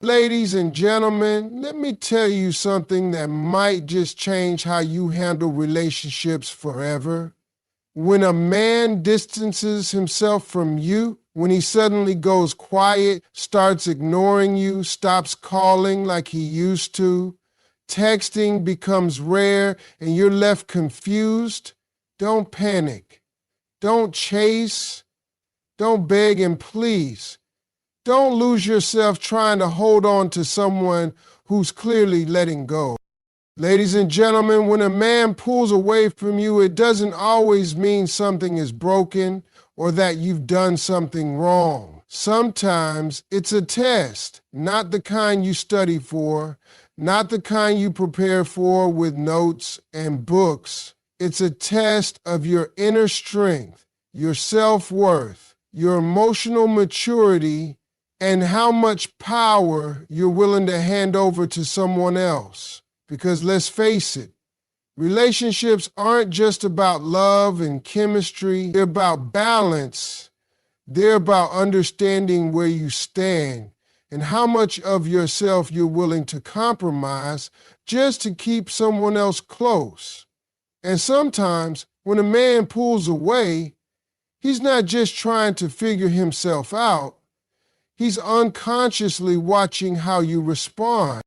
Ladies and gentlemen, let me tell you something that might just change how you handle relationships forever. When a man distances himself from you, when he suddenly goes quiet, starts ignoring you, stops calling like he used to, texting becomes rare, and you're left confused, don't panic. Don't chase. Don't beg and please. Don't lose yourself trying to hold on to someone who's clearly letting go. Ladies and gentlemen, when a man pulls away from you, it doesn't always mean something is broken or that you've done something wrong. Sometimes it's a test, not the kind you study for, not the kind you prepare for with notes and books. It's a test of your inner strength, your self-worth, your emotional maturity, and how much power you're willing to hand over to someone else. Because let's face it, relationships aren't just about love and chemistry. They're about balance. They're about understanding where you stand and how much of yourself you're willing to compromise just to keep someone else close. And sometimes when a man pulls away, he's not just trying to figure himself out. He's unconsciously watching how you respond.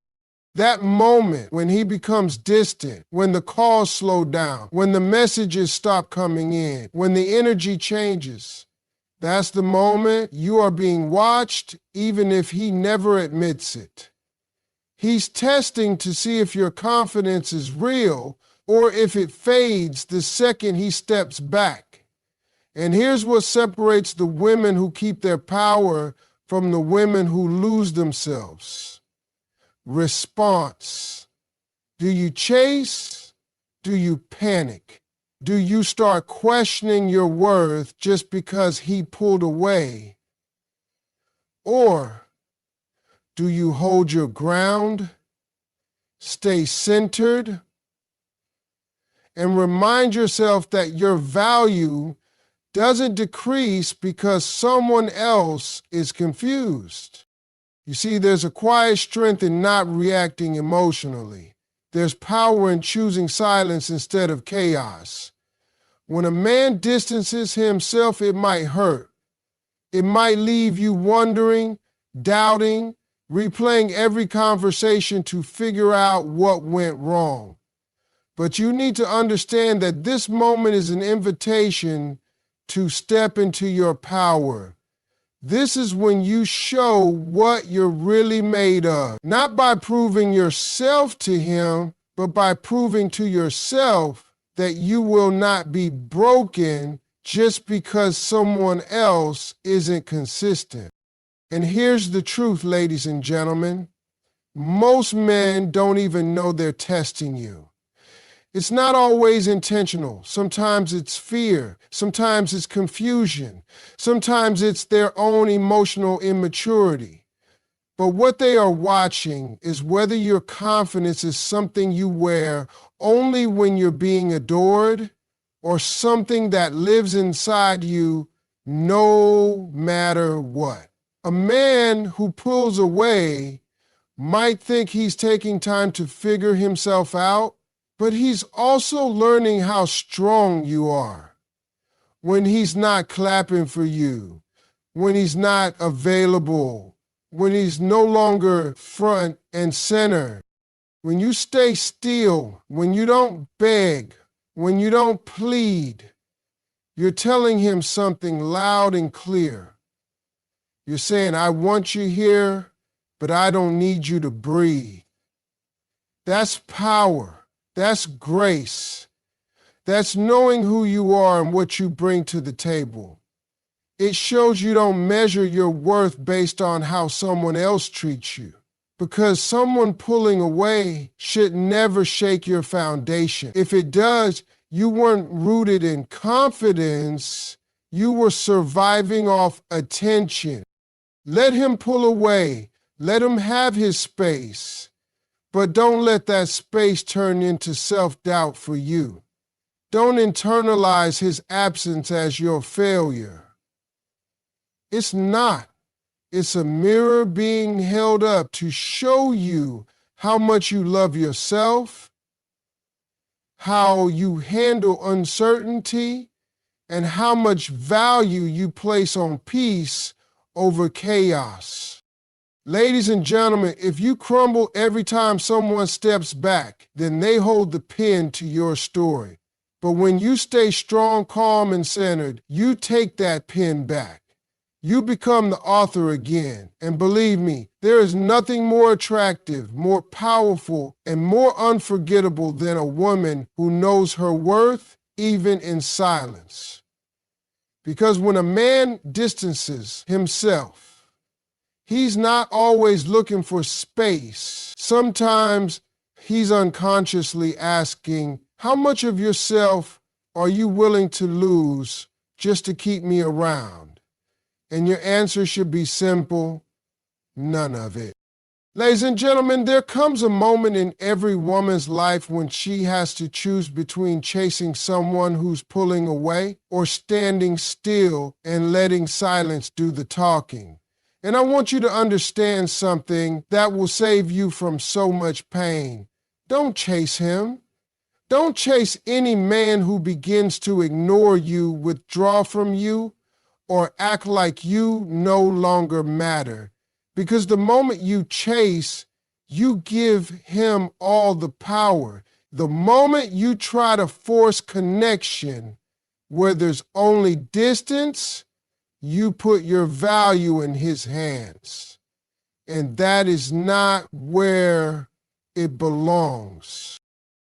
That moment when he becomes distant, when the calls slow down, when the messages stop coming in, when the energy changes, that's the moment you are being watched, even if he never admits it. He's testing to see if your confidence is real or if it fades the second he steps back. And here's what separates the women who keep their power from the women who lose themselves. Response. Do you chase? Do you panic? Do you start questioning your worth just because he pulled away? Or do you hold your ground, stay centered, and remind yourself that your value doesn't decrease because someone else is confused? You see, there's a quiet strength in not reacting emotionally. There's power in choosing silence instead of chaos. When a man distances himself, it might hurt. It might leave you wondering, doubting, replaying every conversation to figure out what went wrong. But you need to understand that this moment is an invitation to step into your power. This is when you show what you're really made of, not by proving yourself to him, but by proving to yourself that you will not be broken just because someone else isn't consistent. And here's the truth, ladies and gentlemen. Most men don't even know they're testing you. It's not always intentional. Sometimes it's fear. Sometimes it's confusion. Sometimes it's their own emotional immaturity. But what they are watching is whether your confidence is something you wear only when you're being adored or something that lives inside you no matter what. A man who pulls away might think he's taking time to figure himself out, but he's also learning how strong you are. When he's not clapping for you, when he's not available, when he's no longer front and center, when you stay still, when you don't beg, when you don't plead, you're telling him something loud and clear. You're saying, I want you here, but I don't need you to breathe. That's power. That's grace. That's knowing who you are and what you bring to the table. It shows you don't measure your worth based on how someone else treats you. Because someone pulling away should never shake your foundation. If it does, you weren't rooted in confidence. You were surviving off attention. Let him pull away. Let him have his space. But don't let that space turn into self-doubt for you. Don't internalize his absence as your failure. It's not. It's a mirror being held up to show you how much you love yourself, how you handle uncertainty, and how much value you place on peace over chaos. Ladies and gentlemen, if you crumble every time someone steps back, then they hold the pen to your story. But when you stay strong, calm, and centered, you take that pen back. You become the author again. And believe me, there is nothing more attractive, more powerful, and more unforgettable than a woman who knows her worth, even in silence. Because when a man distances himself, he's not always looking for space. Sometimes he's unconsciously asking, how much of yourself are you willing to lose just to keep me around? And your answer should be simple, none of it. Ladies and gentlemen, there comes a moment in every woman's life when she has to choose between chasing someone who's pulling away or standing still and letting silence do the talking. And I want you to understand something that will save you from so much pain. Don't chase him. Don't chase any man who begins to ignore you, withdraw from you, or act like you no longer matter. Because the moment you chase, you give him all the power. The moment you try to force connection where there's only distance, you put your value in his hands. And that is not where it belongs.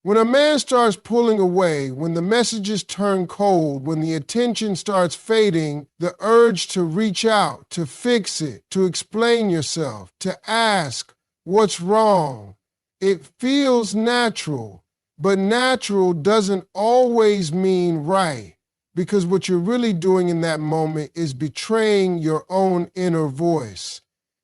When a man starts pulling away, when the messages turn cold, when the attention starts fading, the urge to reach out, to fix it, to explain yourself, to ask what's wrong, it feels natural. But natural doesn't always mean right, because what you're really doing in that moment is betraying your own inner voice.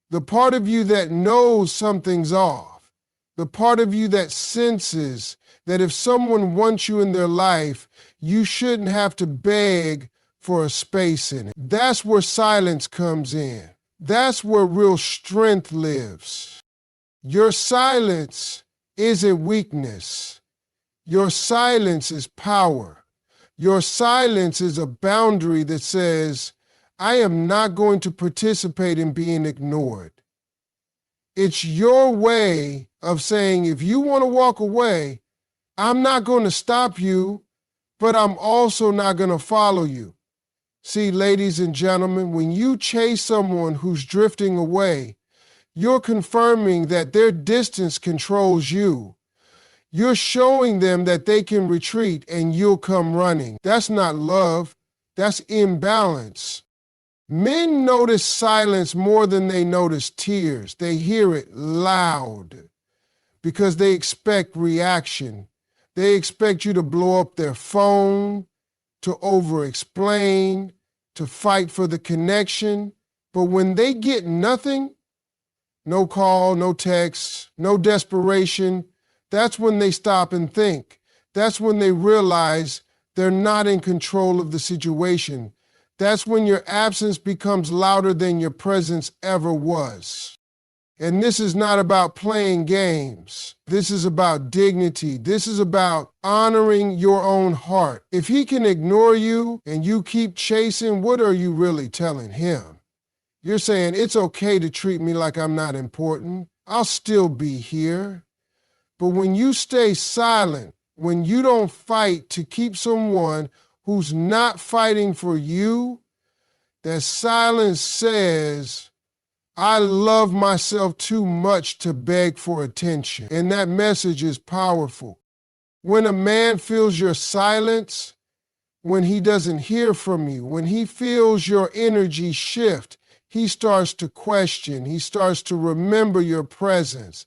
The part of you that knows something's off, the part of you that senses that if someone wants you in their life, you shouldn't have to beg for a space in it. That's where silence comes in. That's where real strength lives. Your silence isn't weakness. Your silence is power. Your silence is a boundary that says, I am not going to participate in being ignored. It's your way of saying, if you want to walk away, I'm not going to stop you, but I'm also not going to follow you. See, ladies and gentlemen, when you chase someone who's drifting away, you're confirming that their distance controls you. You're showing them that they can retreat and you'll come running. That's not love. That's imbalance. Men notice silence more than they notice tears. They hear it loud because they expect reaction. They expect you to blow up their phone, to over-explain, to fight for the connection. But when they get nothing, no call, no text, no desperation, that's when they stop and think. That's when they realize they're not in control of the situation. That's when your absence becomes louder than your presence ever was. And this is not about playing games. This is about dignity. This is about honoring your own heart. If he can ignore you and you keep chasing, what are you really telling him? You're saying, it's okay to treat me like I'm not important. I'll still be here. But when you stay silent, when you don't fight to keep someone who's not fighting for you, that silence says, I love myself too much to beg for attention. And that message is powerful. When a man feels your silence, when he doesn't hear from you, when he feels your energy shift, he starts to question. He starts to remember your presence.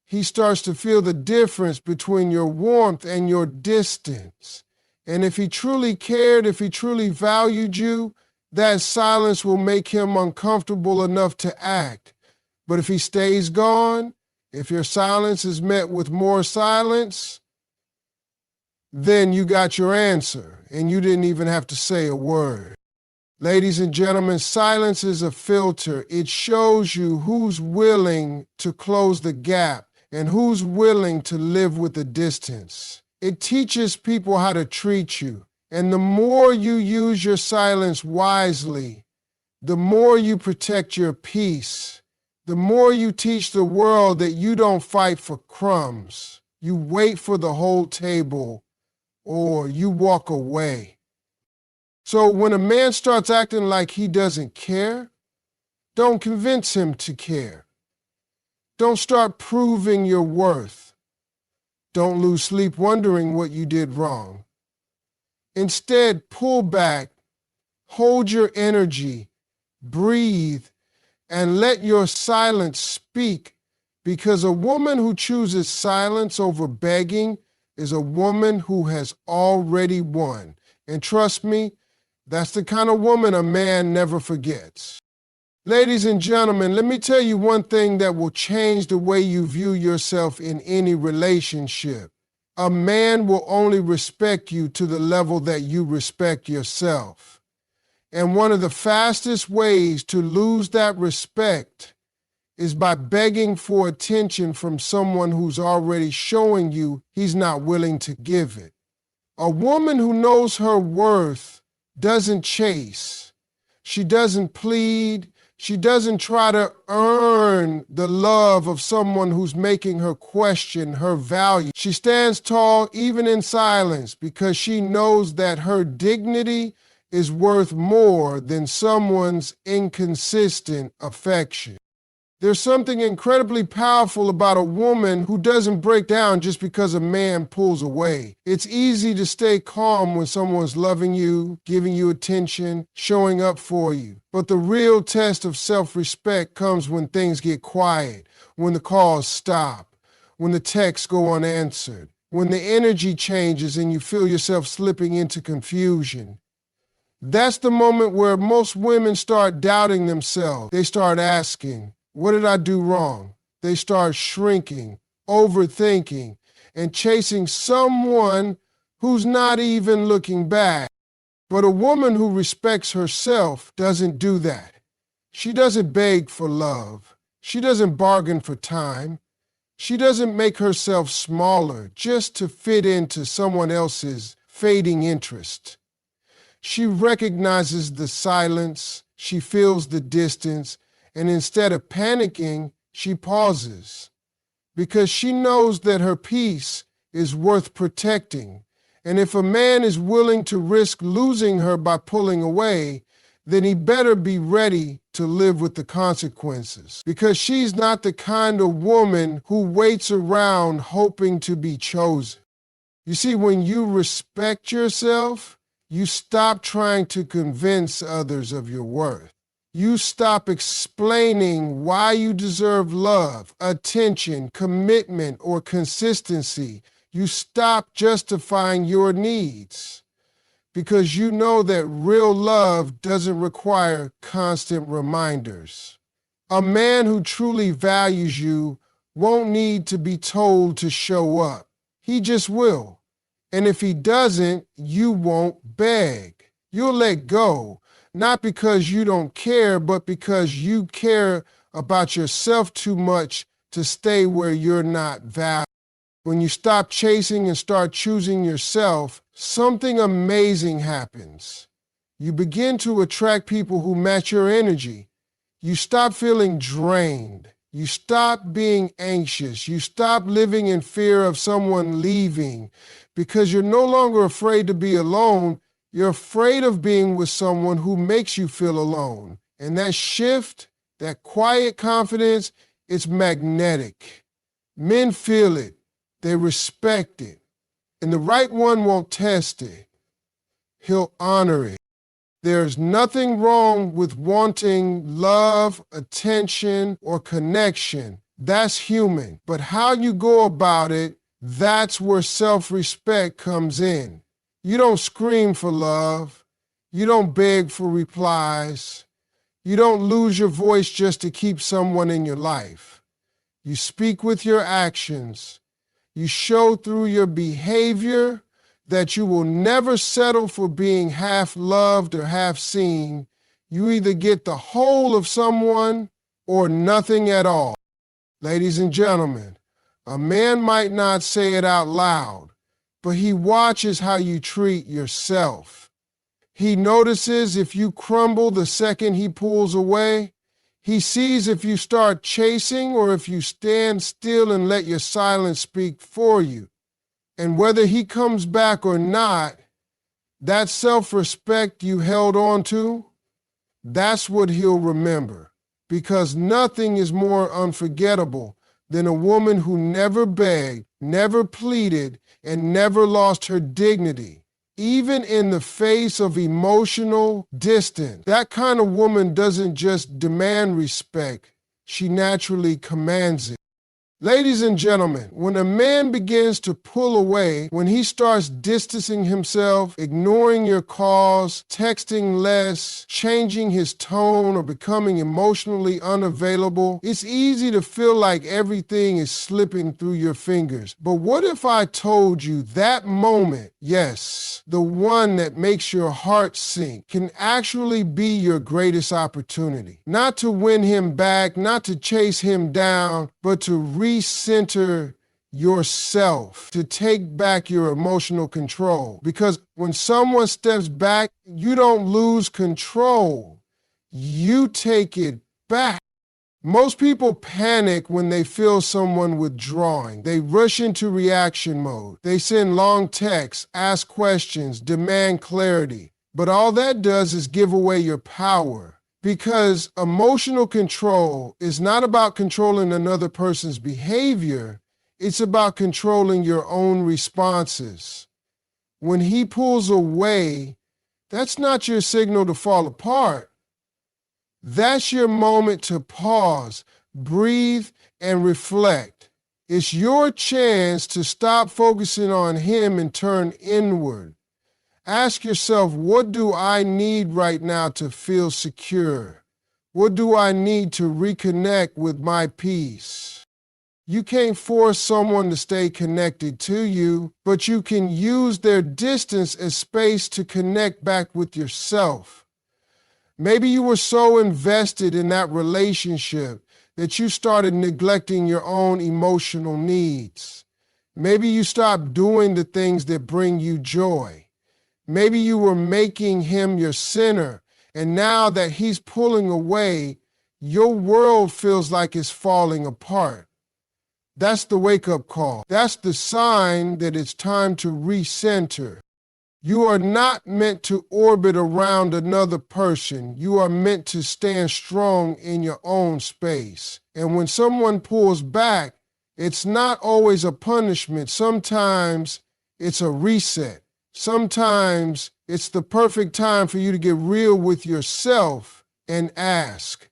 He starts to feel the difference between your warmth and your distance. And if he truly cared, if he truly valued you, that silence will make him uncomfortable enough to act. But if he stays gone, if your silence is met with more silence, then you got your answer and you didn't even have to say a word. Ladies and gentlemen, silence is a filter. It shows you who's willing to close the gap and who's willing to live with the distance. It teaches people how to treat you. And the more you use your silence wisely, the more you protect your peace, the more you teach the world that you don't fight for crumbs. You wait for the whole table or you walk away. So when a man starts acting like he doesn't care, don't convince him to care. Don't start proving your worth. Don't lose sleep wondering what you did wrong. Instead, pull back, hold your energy, breathe, and let your silence speak, because a woman who chooses silence over begging is a woman who has already won. And trust me, that's the kind of woman a man never forgets. Ladies and gentlemen, let me tell you one thing that will change the way you view yourself in any relationship. A man will only respect you to the level that you respect yourself. And one of the fastest ways to lose that respect is by begging for attention from someone who's already showing you he's not willing to give it. A woman who knows her worth doesn't chase. She doesn't plead. She doesn't try to earn the love of someone who's making her question her value. She stands tall even in silence because she knows that her dignity is worth more than someone's inconsistent affection. There's something incredibly powerful about a woman who doesn't break down just because a man pulls away. It's easy to stay calm when someone's loving you, giving you attention, showing up for you. But the real test of self-respect comes when things get quiet, when the calls stop, when the texts go unanswered, when the energy changes and you feel yourself slipping into confusion. That's the moment where most women start doubting themselves. They start asking, what did I do wrong? They start shrinking, overthinking, and chasing someone who's not even looking back. But a woman who respects herself doesn't do that. She doesn't beg for love. She doesn't bargain for time. She doesn't make herself smaller just to fit into someone else's fading interest. She recognizes the silence, she feels the distance, and instead of panicking, she pauses because she knows that her peace is worth protecting. And if a man is willing to risk losing her by pulling away, then he better be ready to live with the consequences, because she's not the kind of woman who waits around hoping to be chosen. You see, when you respect yourself, you stop trying to convince others of your worth. You stop explaining why you deserve love, attention, commitment, or consistency. You stop justifying your needs because you know that real love doesn't require constant reminders. A man who truly values you won't need to be told to show up. He just will. And if he doesn't, you won't beg. You'll let go. Not because you don't care, but because you care about yourself too much to stay where you're not valued. When you stop chasing and start choosing yourself, something amazing happens. You begin to attract people who match your energy. You stop feeling drained. You stop being anxious. You stop living in fear of someone leaving because you're no longer afraid to be alone. You're afraid of being with someone who makes you feel alone. And that shift, that quiet confidence, it's magnetic. Men feel it. They respect it. And the right one won't test it. He'll honor it. There's nothing wrong with wanting love, attention, or connection. That's human. But how you go about it, that's where self-respect comes in. You don't scream for love. You don't beg for replies. You don't lose your voice just to keep someone in your life. You speak with your actions. You show through your behavior that you will never settle for being half loved or half seen, You either get the whole of someone or nothing at all. Ladies and gentlemen, a man might not say it out loud, but he watches how you treat yourself. He notices if you crumble the second he pulls away. He sees if you start chasing or if you stand still and let your silence speak for you. And whether he comes back or not, that self-respect you held on to, that's what he'll remember. Because nothing is more unforgettable than a woman who never begged, never pleaded, and never lost her dignity, even in the face of emotional distance. That kind of woman doesn't just demand respect, she naturally commands it. Ladies and gentlemen, when a man begins to pull away, when he starts distancing himself, ignoring your calls, texting less, changing his tone, or becoming emotionally unavailable, it's easy to feel like everything is slipping through your fingers. But what if I told you that moment, yes, the one that makes your heart sink, can actually be your greatest opportunity? Not to win him back, not to chase him down, but to recenter yourself, to take back your emotional control. Because when someone steps back, you don't lose control. You take it back. Most people panic when they feel someone withdrawing. They rush into reaction mode. They send long texts, ask questions, demand clarity. But all that does is give away your power. Because emotional control is not about controlling another person's behavior, it's about controlling your own responses. When he pulls away, that's not your signal to fall apart. That's your moment to pause, breathe, and reflect. It's your chance to stop focusing on him and turn inward. Ask yourself, what do I need right now to feel secure? What do I need to reconnect with my peace? You can't force someone to stay connected to you, but you can use their distance as space to connect back with yourself. Maybe you were so invested in that relationship that you started neglecting your own emotional needs. Maybe you stopped doing the things that bring you joy. Maybe you were making him your center, and now that he's pulling away, your world feels like it's falling apart. That's the wake-up call. That's the sign that it's time to recenter. You are not meant to orbit around another person. You are meant to stand strong in your own space. And when someone pulls back, it's not always a punishment. Sometimes it's a reset. Sometimes it's the perfect time for you to get real with yourself and ask,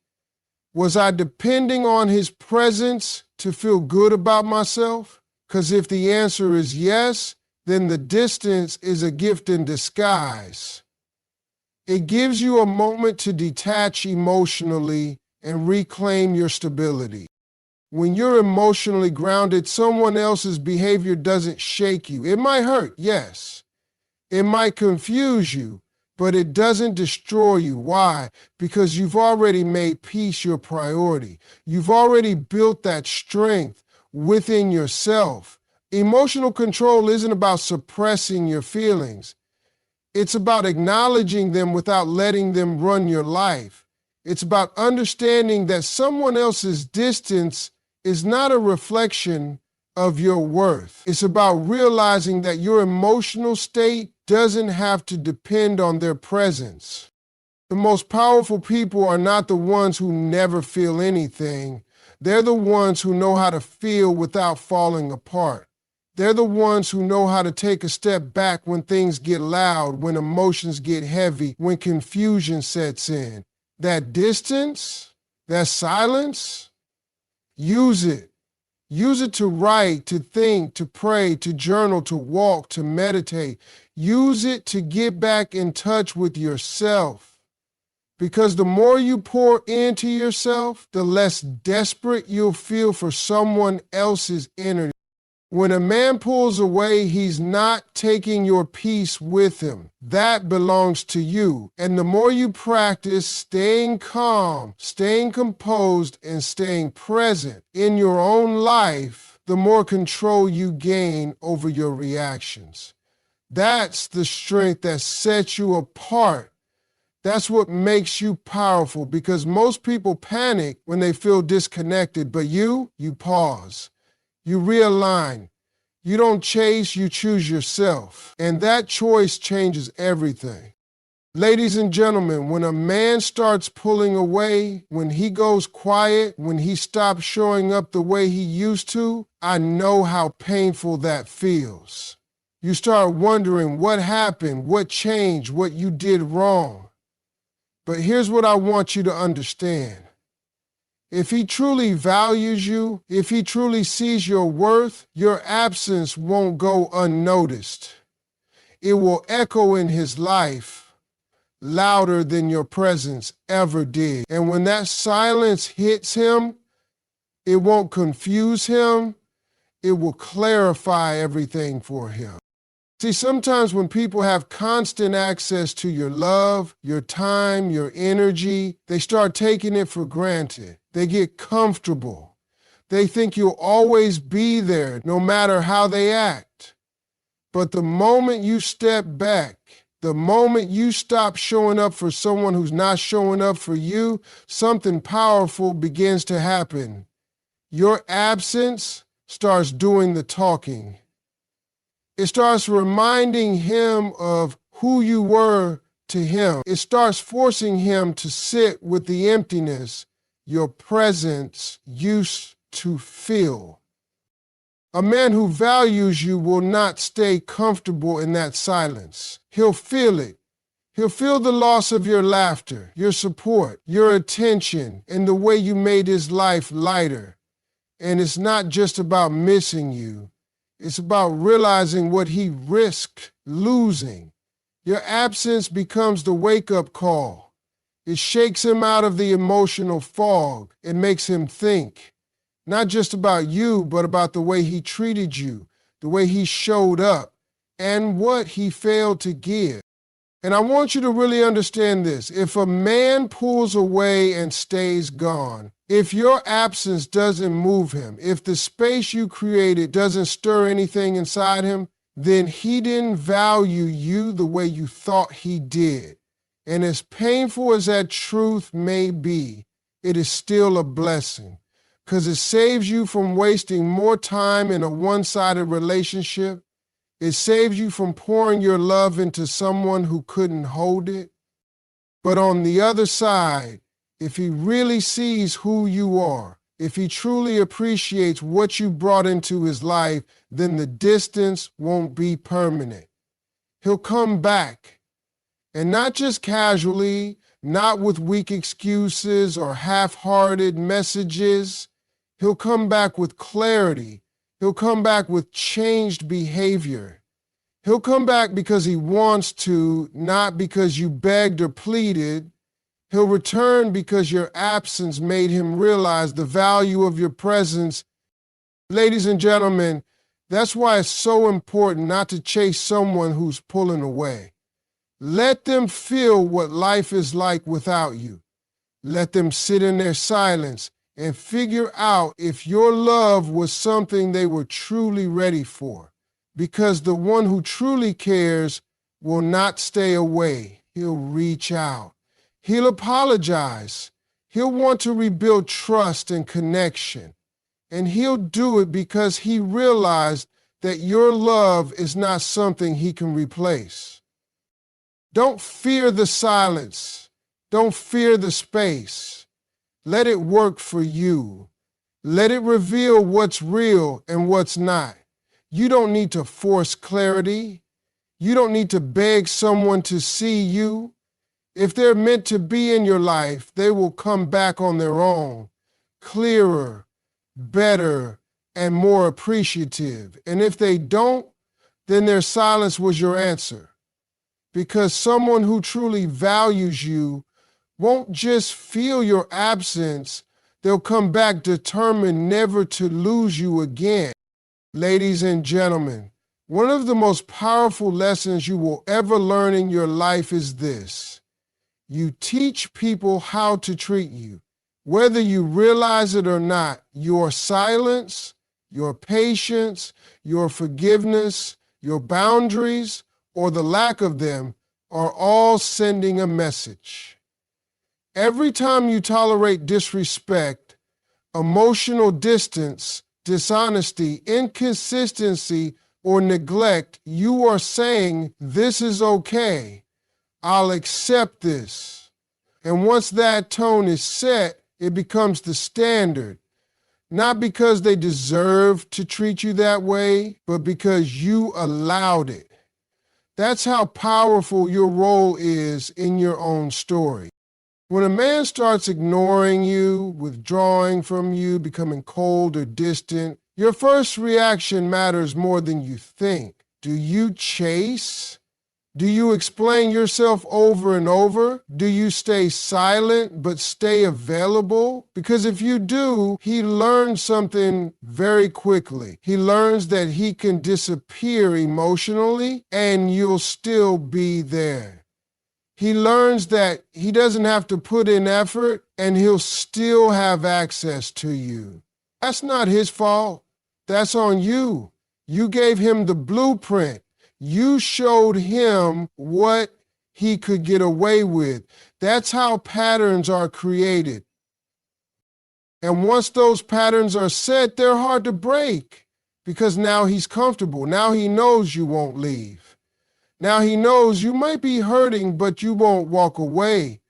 was I depending on his presence to feel good about myself? Because if the answer is yes, then the distance is a gift in disguise. It gives you a moment to detach emotionally and reclaim your stability. When you're emotionally grounded, someone else's behavior doesn't shake you. It might hurt, yes. It might confuse you, but it doesn't destroy you. Why? Because you've already made peace your priority. You've already built that strength within yourself. Emotional control isn't about suppressing your feelings. It's about acknowledging them without letting them run your life. It's about understanding that someone else's distance is not a reflection of your worth. It's about realizing that your emotional state doesn't have to depend on their presence. The most powerful people are not the ones who never feel anything. They're the ones who know how to feel without falling apart. They're the ones who know how to take a step back when things get loud, when emotions get heavy, when confusion sets in. That distance, that silence, use it. Use it to write, to think, to pray, to journal, to walk, to meditate. Use it to get back in touch with yourself. Because the more you pour into yourself, the less desperate you'll feel for someone else's energy. When a man pulls away, he's not taking your peace with him. That belongs to you. And the more you practice staying calm, staying composed, and staying present in your own life, the more control you gain over your reactions. That's the strength that sets you apart. That's what makes you powerful, because most people panic when they feel disconnected, but you pause. You realign. You don't chase, you choose yourself. And that choice changes everything. Ladies and gentlemen, when a man starts pulling away, when he goes quiet, when he stops showing up the way he used to, I know how painful that feels. You start wondering what happened, what changed, what you did wrong. But here's what I want you to understand. If he truly values you, if he truly sees your worth, your absence won't go unnoticed. It will echo in his life louder than your presence ever did. And when that silence hits him, it won't confuse him. It will clarify everything for him. See, sometimes when people have constant access to your love, your time, your energy, they start taking it for granted. They get comfortable. They think you'll always be there, no matter how they act. But the moment you step back, the moment you stop showing up for someone who's not showing up for you, something powerful begins to happen. Your absence starts doing the talking. It starts reminding him of who you were to him. It starts forcing him to sit with the emptiness your presence used to fill. A man who values you will not stay comfortable in that silence. He'll feel it. He'll feel the loss of your laughter, your support, your attention, and the way you made his life lighter. And it's not just about missing you. It's about realizing what he risked losing. Your absence becomes the wake-up call. It shakes him out of the emotional fog. It makes him think, not just about you, but about the way he treated you, the way he showed up, and what he failed to give. And I want you to really understand this. If a man pulls away and stays gone, if your absence doesn't move him, if the space you created doesn't stir anything inside him, then he didn't value you the way you thought he did. And as painful as that truth may be, it is still a blessing, because it saves you from wasting more time in a one-sided relationship. It saves you from pouring your love into someone who couldn't hold it. But on the other side, if he really sees who you are, if he truly appreciates what you brought into his life, then the distance won't be permanent. He'll come back, and not just casually, not with weak excuses or half-hearted messages. He'll come back with clarity. He'll come back with changed behavior. He'll come back because he wants to, not because you begged or pleaded. He'll return because your absence made him realize the value of your presence. Ladies and gentlemen, that's why it's so important not to chase someone who's pulling away. Let them feel what life is like without you. Let them sit in their silence and figure out if your love was something they were truly ready for. Because the one who truly cares will not stay away. He'll reach out. He'll apologize. He'll want to rebuild trust and connection. And he'll do it because he realized that your love is not something he can replace. Don't fear the silence. Don't fear the space. Let it work for you. Let it reveal what's real and what's not. You don't need to force clarity. You don't need to beg someone to see you. If they're meant to be in your life, they will come back on their own, clearer, better, and more appreciative. And if they don't, then their silence was your answer. Because someone who truly values you won't just feel your absence, they'll come back determined never to lose you again. Ladies and gentlemen, one of the most powerful lessons you will ever learn in your life is this. You teach people how to treat you. Whether you realize it or not, your silence, your patience, your forgiveness, your boundaries, or the lack of them are all sending a message. Every time you tolerate disrespect, emotional distance, dishonesty, inconsistency, or neglect, you are saying, this is okay. I'll accept this. And once that tone is set, it becomes the standard. Not because they deserve to treat you that way, but because you allowed it. That's how powerful your role is in your own story. When a man starts ignoring you, withdrawing from you, becoming cold or distant, your first reaction matters more than you think. Do you chase? Do you explain yourself over and over? Do you stay silent but stay available? Because if you do, he learns something very quickly. He learns that he can disappear emotionally and you'll still be there. He learns that he doesn't have to put in effort and he'll still have access to you. That's not his fault. That's on you. You gave him the blueprint. You showed him what he could get away with. That's how patterns are created. And once those patterns are set, they're hard to break because now he's comfortable. Now he knows you won't leave. Now he knows you might be hurting, but you won't walk away.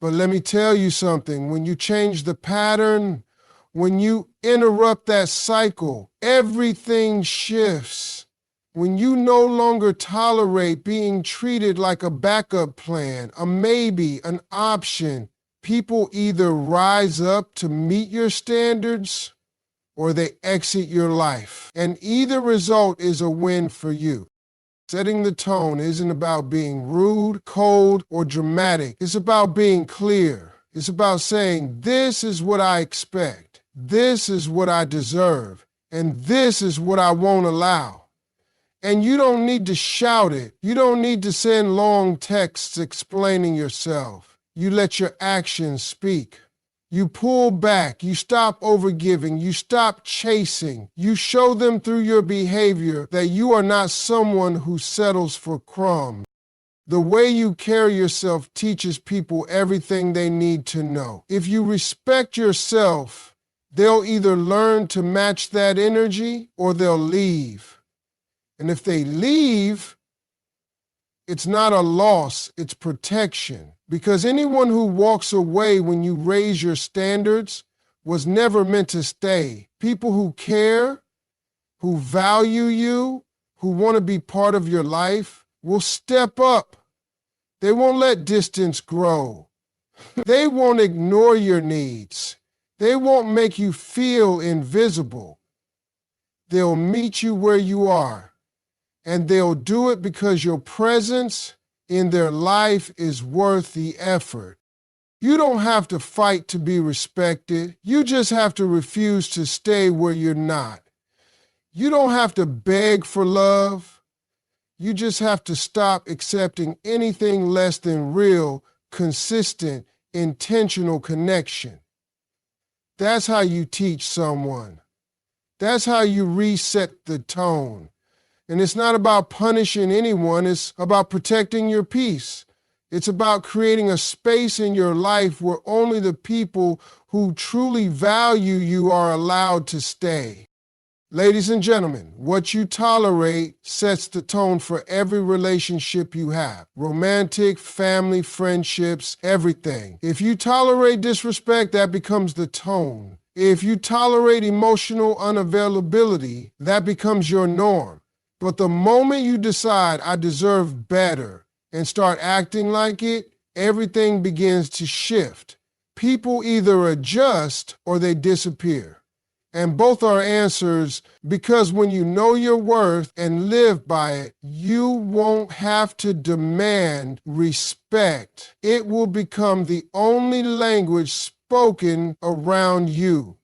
But let me tell you something. When you change the pattern, when you interrupt that cycle, everything shifts. When you no longer tolerate being treated like a backup plan, a maybe, an option, people either rise up to meet your standards or they exit your life. And either result is a win for you. Setting the tone isn't about being rude, cold, or dramatic. It's about being clear. It's about saying, this is what I expect. This is what I deserve. And this is what I won't allow. And you don't need to shout it. You don't need to send long texts explaining yourself. You let your actions speak. You pull back, you stop overgiving, you stop chasing. You show them through your behavior that you are not someone who settles for crumbs. The way you carry yourself teaches people everything they need to know. If you respect yourself, they'll either learn to match that energy or they'll leave. And if they leave, it's not a loss, it's protection. Because anyone who walks away when you raise your standards was never meant to stay. People who care, who value you, who want to be part of your life, will step up. They won't let distance grow. They won't ignore your needs. They won't make you feel invisible. They'll meet you where you are. And they'll do it because your presence in their life is worth the effort. You don't have to fight to be respected. You just have to refuse to stay where you're not. You don't have to beg for love. You just have to stop accepting anything less than real, consistent, intentional connection. That's how you teach someone. That's how you reset the tone. And it's not about punishing anyone, it's about protecting your peace. It's about creating a space in your life where only the people who truly value you are allowed to stay. Ladies and gentlemen, what you tolerate sets the tone for every relationship you have. Romantic, family, friendships, everything. If you tolerate disrespect, that becomes the tone. If you tolerate emotional unavailability, that becomes your norm. But the moment you decide, I deserve better, and start acting like it, everything begins to shift. People either adjust or they disappear. And both are answers because when you know your worth and live by it, you won't have to demand respect. It will become the only language spoken around you.